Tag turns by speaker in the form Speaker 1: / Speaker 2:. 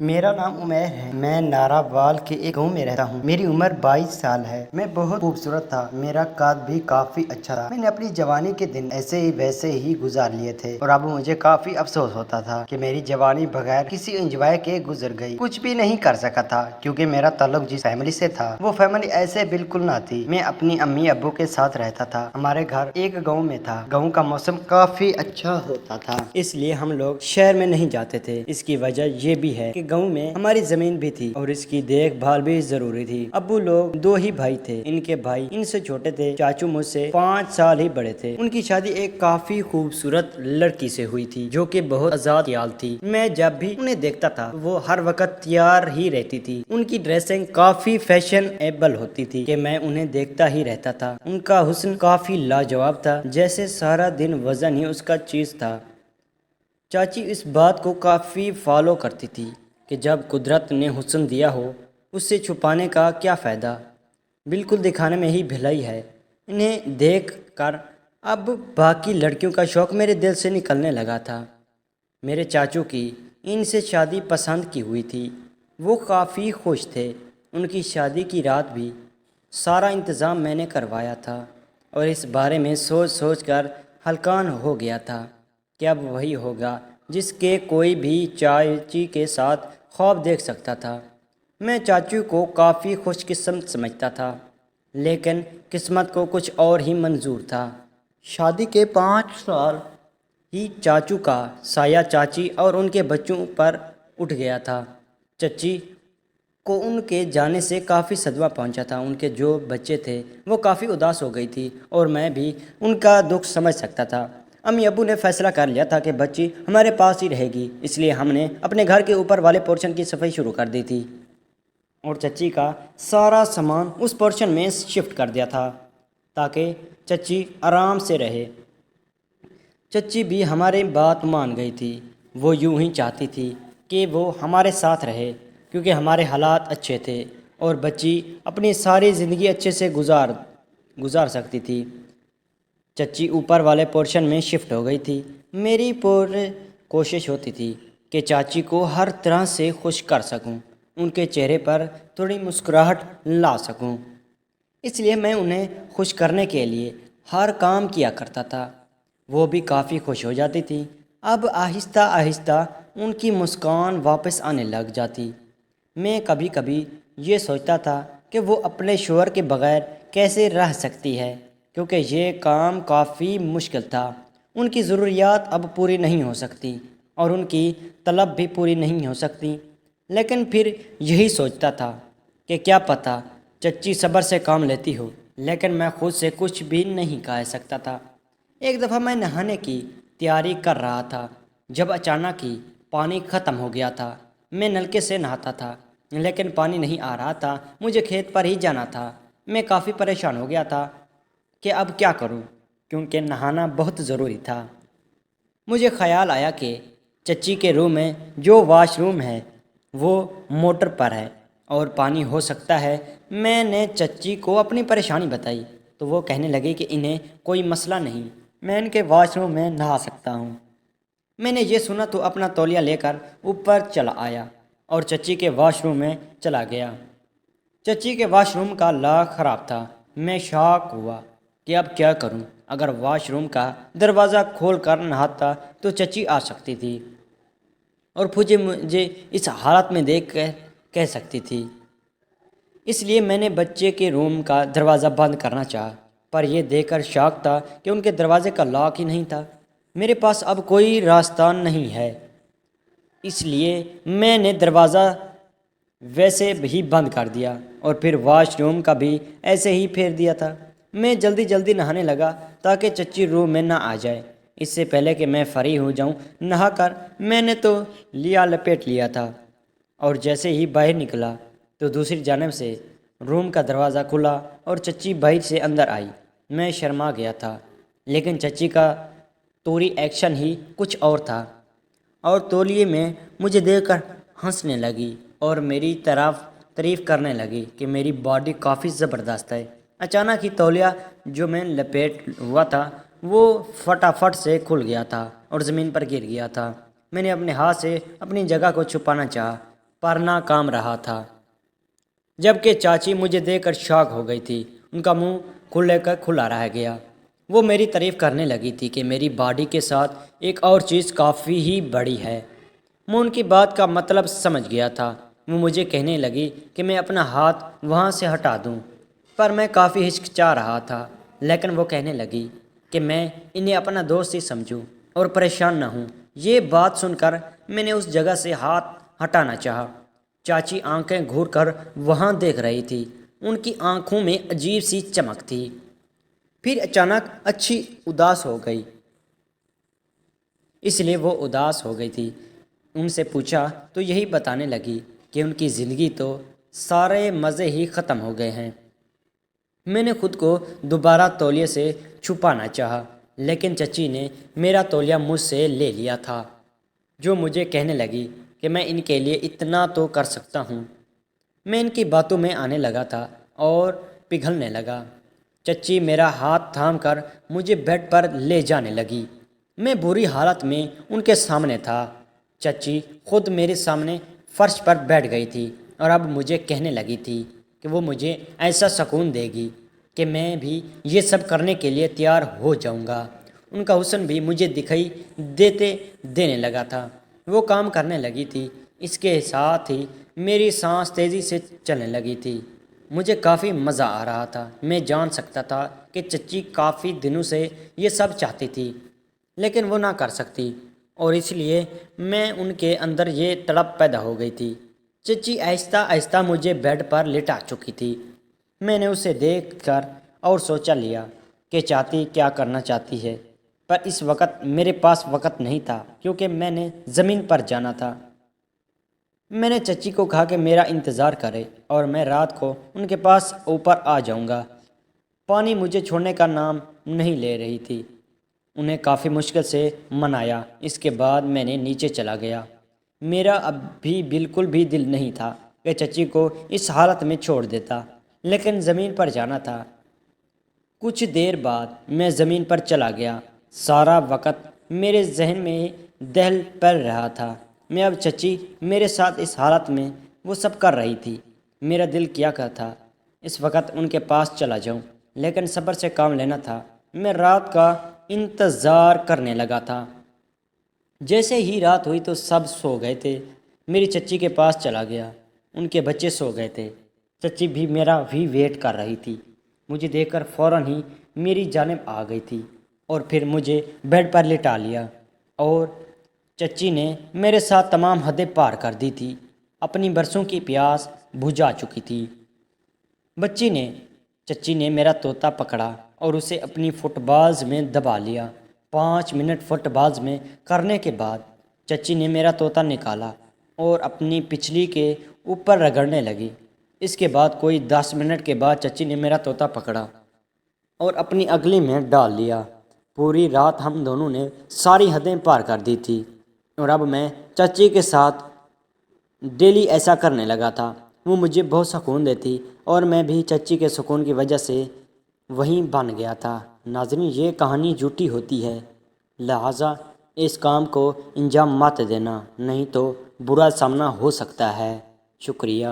Speaker 1: میرا نام عمیر ہے۔ میں ناراوال کے ایک گاؤں میں رہتا ہوں۔ میری عمر 22 سال ہے۔ میں بہت خوبصورت تھا۔ میرا قد بھی کافی اچھا تھا۔ میں نے اپنی جوانی کے دن ایسے ہی ویسے ہی گزار لیے تھے اور اب مجھے کافی افسوس ہوتا تھا کہ میری جوانی بغیر کسی انجوائے کے گزر گئی۔ کچھ بھی نہیں کر سکا تھا کیونکہ میرا تعلق جس فیملی سے تھا وہ فیملی ایسے بالکل نہ تھی۔ میں اپنی امی ابو کے ساتھ رہتا تھا۔ ہمارے گھر ایک گاؤں میں تھا۔ گاؤں کا موسم کافی اچھا ہوتا تھا، اس لیے ہم لوگ شہر میں نہیں جاتے تھے۔ اس کی وجہ یہ بھی ہے کہ گاؤں میں ہماری زمین بھی تھی اور اس کی دیکھ بھال بھی ضروری تھی۔ ابو لوگ 2 ہی بھائی تھے۔ ان کے بھائی ان سے چھوٹے تھے۔ چاچو مجھ سے 5 سال ہی بڑے تھے۔ ان کی شادی ایک کافی خوبصورت لڑکی سے ہوئی تھی جو کہ بہت آزاد خیال تھی۔ میں جب بھی انہیں دیکھتا تھا وہ ہر وقت تیار ہی رہتی تھی۔ ان کی ڈریسنگ کافی فیشن ایبل ہوتی تھی کہ میں انہیں دیکھتا ہی رہتا تھا۔ ان کا حسن کافی لاجواب تھا، جیسے سارا دن وزن ہی اس کا چیز تھا۔ چاچی اس بات کو کافی فالو کرتی تھی کہ جب قدرت نے حسن دیا ہو اس سے چھپانے کا کیا فائدہ، بالکل دکھانے میں ہی بھلائی ہے۔ انہیں دیکھ کر اب باقی لڑکیوں کا شوق میرے دل سے نکلنے لگا تھا۔ میرے چاچو کی ان سے شادی پسند کی ہوئی تھی۔ وہ کافی خوش تھے۔ ان کی شادی کی رات بھی سارا انتظام میں نے کروایا تھا اور اس بارے میں سوچ سوچ کر ہلکان ہو گیا تھا کہ اب وہی ہوگا جس کے کوئی بھی چاچی کے ساتھ خواب دیکھ سکتا تھا۔ میں چاچو کو کافی خوش قسمت سمجھتا تھا، لیکن قسمت کو کچھ اور ہی منظور تھا۔ شادی کے 5 سال ہی چاچو کا سایہ چاچی اور ان کے بچوں پر اٹھ گیا تھا۔ چچی کو ان کے جانے سے کافی صدمہ پہنچا تھا۔ ان کے جو بچے تھے وہ کافی اداس ہو گئی تھی اور میں بھی ان کا دکھ سمجھ سکتا تھا۔ امی ابو نے فیصلہ کر لیا تھا کہ بچی ہمارے پاس ہی رہے گی، اس لیے ہم نے اپنے گھر کے اوپر والے پورشن کی صفائی شروع کر دی تھی اور چچی کا سارا سامان اس پورشن میں شفٹ کر دیا تھا تاکہ چچی آرام سے رہے۔ چچی بھی ہماری بات مان گئی تھی۔ وہ یوں ہی چاہتی تھی کہ وہ ہمارے ساتھ رہے کیونکہ ہمارے حالات اچھے تھے اور بچی اپنی ساری زندگی اچھے سے گزار سکتی تھی۔ چچی اوپر والے پورشن میں شفٹ ہو گئی تھی۔ میری پوری کوشش ہوتی تھی کہ چاچی کو ہر طرح سے خوش کر سکوں، ان کے چہرے پر تھوڑی مسکراہٹ لا سکوں۔ اس لیے میں انہیں خوش کرنے کے لیے ہر کام کیا کرتا تھا۔ وہ بھی کافی خوش ہو جاتی تھی۔ اب آہستہ آہستہ ان کی مسکان واپس آنے لگ جاتی۔ میں کبھی کبھی یہ سوچتا تھا کہ وہ اپنے شوہر کے بغیر کیسے رہ سکتی ہے، کیونکہ یہ کام کافی مشکل تھا۔ ان کی ضروریات اب پوری نہیں ہو سکتی اور ان کی طلب بھی پوری نہیں ہو سکتی، لیکن پھر یہی سوچتا تھا کہ کیا پتہ چچی صبر سے کام لیتی ہو، لیکن میں خود سے کچھ بھی نہیں کہہ سکتا تھا۔ ایک دفعہ میں نہانے کی تیاری کر رہا تھا جب اچانک ہی پانی ختم ہو گیا تھا۔ میں نلکے سے نہاتا تھا لیکن پانی نہیں آ رہا تھا۔ مجھے کھیت پر ہی جانا تھا۔ میں کافی پریشان ہو گیا تھا کہ اب کیا کروں کیونکہ نہانا بہت ضروری تھا۔ مجھے خیال آیا کہ چچی کے روم میں جو واش روم ہے وہ موٹر پر ہے اور پانی ہو سکتا ہے۔ میں نے چچی کو اپنی پریشانی بتائی تو وہ کہنے لگی کہ انہیں کوئی مسئلہ نہیں، میں ان کے واش روم میں نہا سکتا ہوں۔ میں نے یہ سنا تو اپنا تولیہ لے کر اوپر چلا آیا اور چچی کے واش روم میں چلا گیا۔ چچی کے واش روم کا لاک خراب تھا۔ میں شاک ہوا کہ اب کیا کروں۔ اگر واش روم کا دروازہ کھول کر نہاتا تو چچی آ سکتی تھی اور مجھے اس حالت میں دیکھ کر کہہ سکتی تھی۔ اس لیے میں نے بچے کے روم کا دروازہ بند کرنا چاہا، پر یہ دیکھ کر شاک تھا کہ ان کے دروازے کا لاک ہی نہیں تھا۔ میرے پاس اب کوئی راستہ نہیں ہے، اس لیے میں نے دروازہ ویسے ہی بند کر دیا اور پھر واش روم کا بھی ایسے ہی پھیر دیا تھا۔ میں جلدی جلدی نہانے لگا تاکہ چچی روم میں نہ آ جائے۔ اس سے پہلے کہ میں فارغ ہو جاؤں نہا کر، میں نے تو لپیٹ لیا تھا اور جیسے ہی باہر نکلا تو دوسری جانب سے روم کا دروازہ کھلا اور چچی باہر سے اندر آئی۔ میں شرما گیا تھا، لیکن چچی کا طوری ایکشن ہی کچھ اور تھا اور تولیے میں مجھے دیکھ کر ہنسنے لگی اور میری تعریف کرنے لگی کہ میری باڈی کافی زبردست ہے۔ اچانک ہی تولیہ جو میں لپیٹ ہوا تھا وہ فٹافٹ سے کھل گیا تھا اور زمین پر گر گیا تھا۔ میں نے اپنے ہاتھ سے اپنی جگہ کو چھپانا چاہا پر ناکام رہا تھا، جبکہ چاچی مجھے دیکھ کر شاک ہو گئی تھی۔ ان کا منہ کھلے کر کھلا رہ گیا۔ وہ میری تعریف کرنے لگی تھی کہ میری باڈی کے ساتھ ایک اور چیز کافی ہی بڑی ہے۔ میں ان کی بات کا مطلب سمجھ گیا تھا۔ وہ مجھے کہنے لگی کہ میں اپنا ہاتھ وہاں سے ہٹا دوں، پر میں کافی ہچکچا رہا تھا۔ لیکن وہ کہنے لگی کہ میں انہیں اپنا دوست ہی سمجھوں اور پریشان نہ ہوں۔ یہ بات سن کر میں نے اس جگہ سے ہاتھ ہٹانا چاہا۔ چاچی آنکھیں گھور کر وہاں دیکھ رہی تھی۔ ان کی آنکھوں میں عجیب سی چمک تھی۔ پھر اچانک اچھی اداس ہو گئی، اس لیے وہ اداس ہو گئی تھی۔ ان سے پوچھا تو یہی بتانے لگی کہ ان کی زندگی تو سارے مزے ہی ختم ہو گئے ہیں۔ میں نے خود کو دوبارہ تولیے سے چھپانا چاہا، لیکن چچی نے میرا تولیہ مجھ سے لے لیا تھا، جو مجھے کہنے لگی کہ میں ان کے لیے اتنا تو کر سکتا ہوں۔ میں ان کی باتوں میں آنے لگا تھا اور پگھلنے لگا۔ چچی میرا ہاتھ تھام کر مجھے بیڈ پر لے جانے لگی۔ میں بری حالت میں ان کے سامنے تھا۔ چچی خود میرے سامنے فرش پر بیٹھ گئی تھی اور اب مجھے کہنے لگی تھی کہ وہ مجھے ایسا سکون دے گی کہ میں بھی یہ سب کرنے کے لیے تیار ہو جاؤں گا۔ ان کا حسن بھی مجھے دکھائی دینے لگا تھا۔ وہ کام کرنے لگی تھی، اس کے ساتھ ہی میری سانس تیزی سے چلنے لگی تھی۔ مجھے کافی مزہ آ رہا تھا۔ میں جان سکتا تھا کہ چچی کافی دنوں سے یہ سب چاہتی تھی، لیکن وہ نہ کر سکتی، اور اس لیے میں ان کے اندر یہ تڑپ پیدا ہو گئی تھی۔ چچی آہستہ آہستہ مجھے بیڈ پر لٹا چکی تھی۔ میں نے اسے دیکھ کر اور سوچا لیا کہ چاہتی کیا کرنا چاہتی ہے، پر اس وقت میرے پاس وقت نہیں تھا کیونکہ میں نے زمین پر جانا تھا۔ میں نے چچی کو کہا کہ میرا انتظار کرے اور میں رات کو ان کے پاس اوپر آ جاؤں گا۔ پانی مجھے چھوڑنے کا نام نہیں لے رہی تھی۔ انہیں کافی مشکل سے منایا۔ اس کے بعد میں نے نیچے چلا گیا۔ میرا اب بھی بالکل بھی دل نہیں تھا کہ چچی کو اس حالت میں چھوڑ دیتا، لیکن زمین پر جانا تھا۔ کچھ دیر بعد میں زمین پر چلا گیا۔ سارا وقت میرے ذہن میں دہل پڑ رہا تھا میں اب چچی میرے ساتھ اس حالت میں وہ سب کر رہی تھی۔ میرا دل کیا تھا اس وقت ان کے پاس چلا جاؤں، لیکن صبر سے کام لینا تھا۔ میں رات کا انتظار کرنے لگا تھا۔ جیسے ہی رات ہوئی تو سب سو گئے تھے۔ میری چچی کے پاس چلا گیا، ان کے بچے سو گئے تھے۔ چچی بھی میرا ویٹ کر رہی تھی۔ مجھے دیکھ کر فوراً ہی میری جانب آ گئی تھی اور پھر مجھے بیڈ پر لٹا لیا، اور چچی نے میرے ساتھ تمام حدیں پار کر دی تھی۔ اپنی برسوں کی پیاس بجھا چکی تھی۔ چچی نے میرا طوطا پکڑا اور اسے اپنی فٹ بالز میں دبا لیا۔ 5 منٹ فٹ بالز میں کرنے کے بعد چچی نے میرا طوطا نکالا اور اپنی پچھلی کے اوپر رگڑنے لگی۔ اس کے بعد کوئی 10 منٹ کے بعد چچی نے میرا طوطا پکڑا اور اپنی اگلی میں ڈال لیا۔ پوری رات ہم دونوں نے ساری حدیں پار کر دی تھی، اور اب میں چچی کے ساتھ ڈیلی ایسا کرنے لگا تھا۔ وہ مجھے بہت سکون دیتی اور میں بھی چچی کے سکون کی وجہ سے وہیں بن گیا تھا۔ ناظرین، یہ کہانی جھوٹی ہوتی ہے، لہٰذا اس کام کو انجام مت دینا، نہیں تو برا سامنا ہو سکتا ہے۔ شکریہ۔